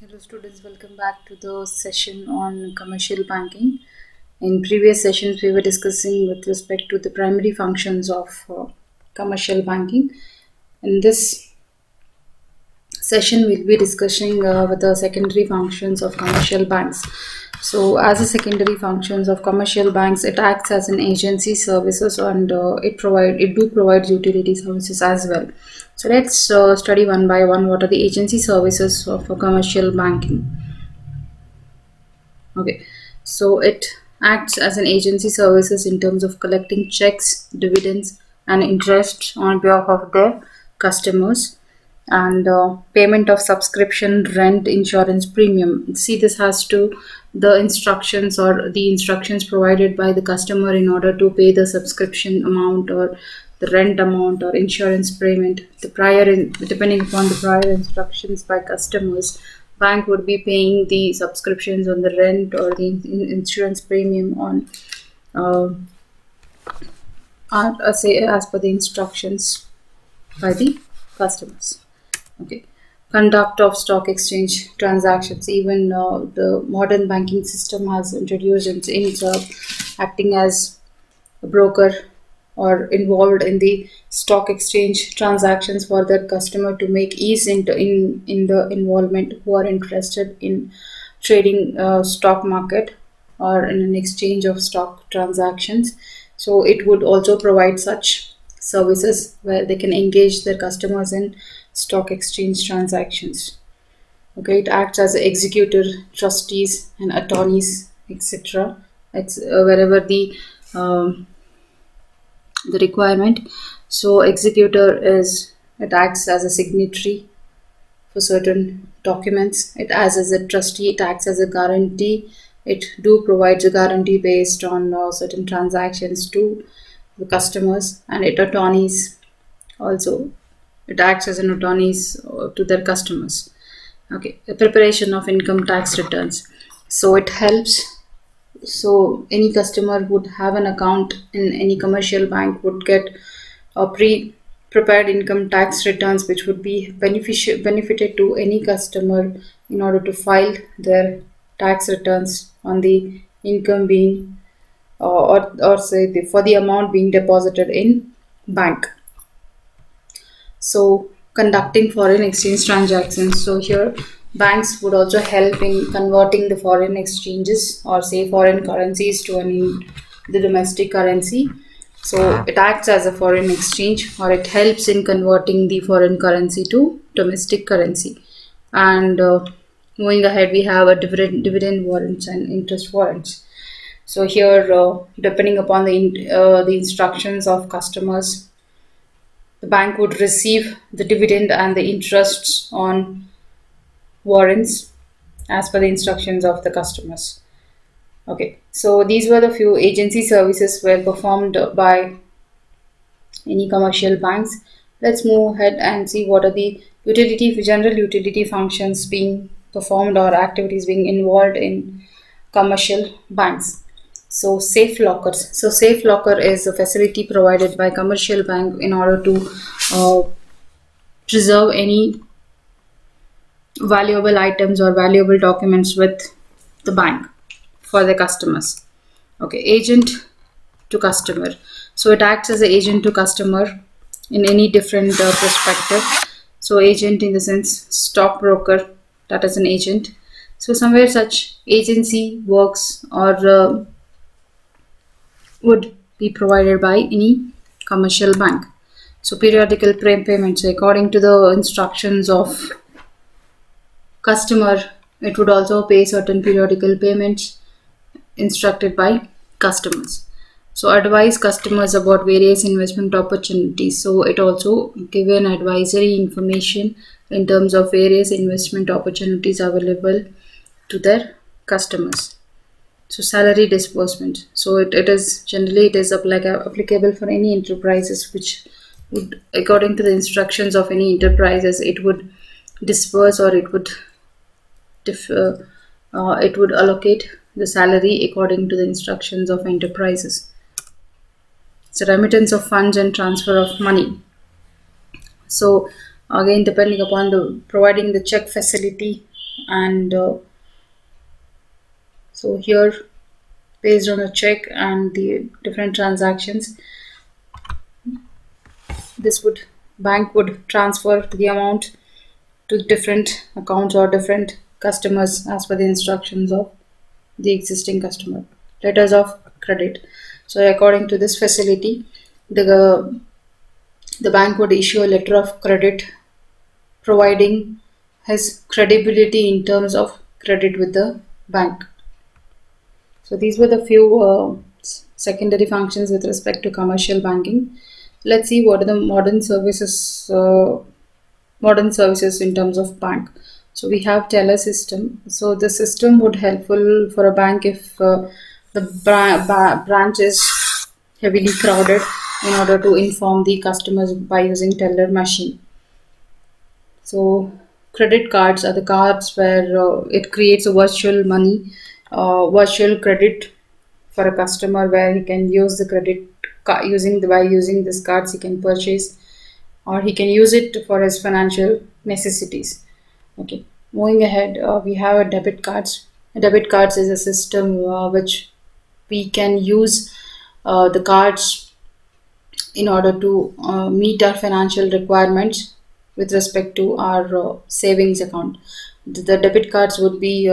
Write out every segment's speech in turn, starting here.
Hello students, welcome back to the session on commercial banking. In previous sessions, we were discussing with respect to the primary functions of commercial banking. In this session, we'll be discussing with the secondary functions of commercial banks. So, as a secondary functions of commercial banks, it acts as an agency services and it do provide utility services as well. So let's study one by one what are the agency services of commercial banking. Okay, so it acts as an agency services in terms of collecting checks, dividends, and interest on behalf of their customers, and payment of subscription, rent, insurance, premium. See, this has to the instructions or the instructions provided by the customer in order to pay the subscription amount or the rent amount or insurance payment. Depending upon the prior instructions by customers, bank would be paying the subscriptions on the rent or the insurance premium on say as per the instructions by the customers. Okay, conduct of stock exchange transactions. Even the modern banking system has introduced acting as a broker or involved in the stock exchange transactions for their customer to make ease in the involvement who are interested in trading stock market or in an exchange of stock transactions. So it would also provide such services where they can engage their customers in stock exchange transactions. Okay, it acts as an executor, trustees, and attorneys, etc. It's wherever the requirement. So executor is it acts as a signatory for certain documents. It acts as a trustee. It acts as a guarantee. It do provides a guarantee based on certain transactions to the customers, and it attorneys also. It acts as an attorneys to their customers. Okay, the preparation of income tax returns. So it helps. So any customer would have an account in any commercial bank would get a pre-prepared income tax returns, which would be benefited to any customer in order to file their tax returns on the income being or say for the amount being deposited in bank. So conducting foreign exchange transactions. So here banks would also help in converting the foreign exchanges or say foreign currencies to the domestic currency. So it acts as a foreign exchange or it helps in converting the foreign currency to domestic currency. And moving ahead, we have a dividend warrants and interest warrants. So here, depending upon the instructions of customers, the bank would receive the dividend and the interests on warrants as per the instructions of the customers. Okay, so these were the few agency services were performed by any commercial banks. Let's move ahead and see what are the general utility functions being performed or activities being involved in commercial banks. So safe lockers. So safe locker is a facility provided by commercial bank in order to preserve any valuable items or valuable documents with the bank for the customers. Okay, agent to customer. So it acts as an agent to customer in any different perspective. So agent in the sense stockbroker, that is an agent. So somewhere such agency works or would be provided by any commercial bank. So periodical payments, according to the instructions of customer, it would also pay certain periodical payments instructed by customers. So advise customers about various investment opportunities. So it also give an advisory information in terms of various investment opportunities available to their customers. So salary disbursement. So it is applicable for any enterprises which would, according to the instructions of any enterprises, it would disperse or it would allocate the salary according to the instructions of enterprises. So remittance of funds and transfer of money. So again, depending upon the providing the check facility and so here, based on a check and the different transactions, this would bank would transfer the amount to different accounts or different customers as per the instructions of the existing customer. Letters of credit. So according to this facility, the the bank would issue a letter of credit providing his credibility in terms of credit with the bank. So these were the few secondary functions with respect to commercial banking. Let's see what are the modern services in terms of bank. So we have teller system. So the system would helpful for a bank if the branch is heavily crowded, in order to inform the customers by using teller machine. So credit cards are the cards where it creates a virtual money, virtual credit for a customer, where he can use the credit using by using these cards he can purchase, or he can use it for his financial necessities. Okay, moving ahead, we have a debit cards. Debit cards is a system which we can use the cards in order to meet our financial requirements with respect to our savings account. The debit cards would be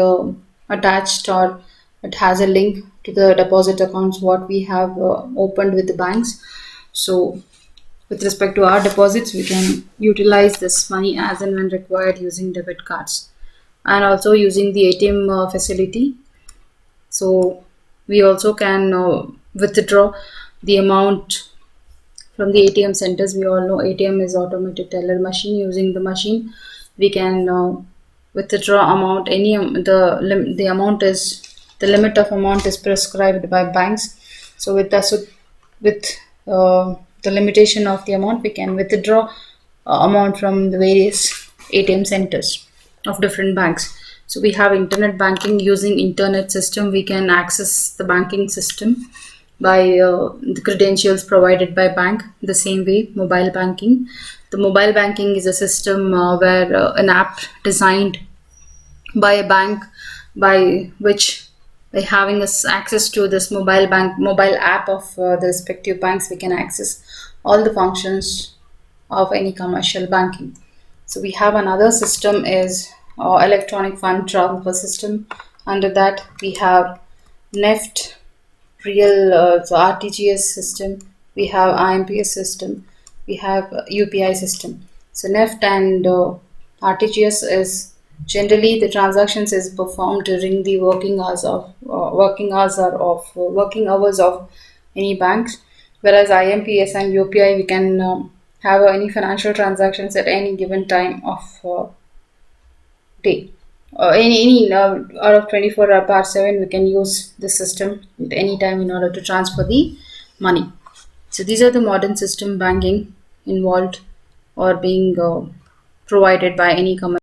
attached, or it has a link to the deposit accounts what we have opened with the banks. So with respect to our deposits, we can utilize this money as and when required using debit cards, and also using the ATM facility. So we also can withdraw the amount from the ATM centers. We all know ATM is automated teller machine. Using the machine, we can withdraw amount. The amount is the limit of amount is prescribed by banks. So with the limitation of the amount, we can withdraw amount from the various ATM centers of different banks. So we have internet banking. Using internet system, we can access the banking system by the credentials provided by bank. The same way, mobile banking. The mobile banking is a system where an app designed by a bank, by which, by having us access to this mobile app of the respective banks, we can access all the functions of any commercial banking. So we have another system is electronic fund transfer system. Under that, we have NEFT, real so RTGS system. We have IMPS system. We have UPI system. So NEFT and RTGS is generally the transactions is performed during the working hours of any banks, whereas IMPS and UPI, we can have any financial transactions at any given time of day. Any out of 24 hour per 7, we can use this system at any time in order to transfer the money. So these are the modern system banking involved or being provided by any commercial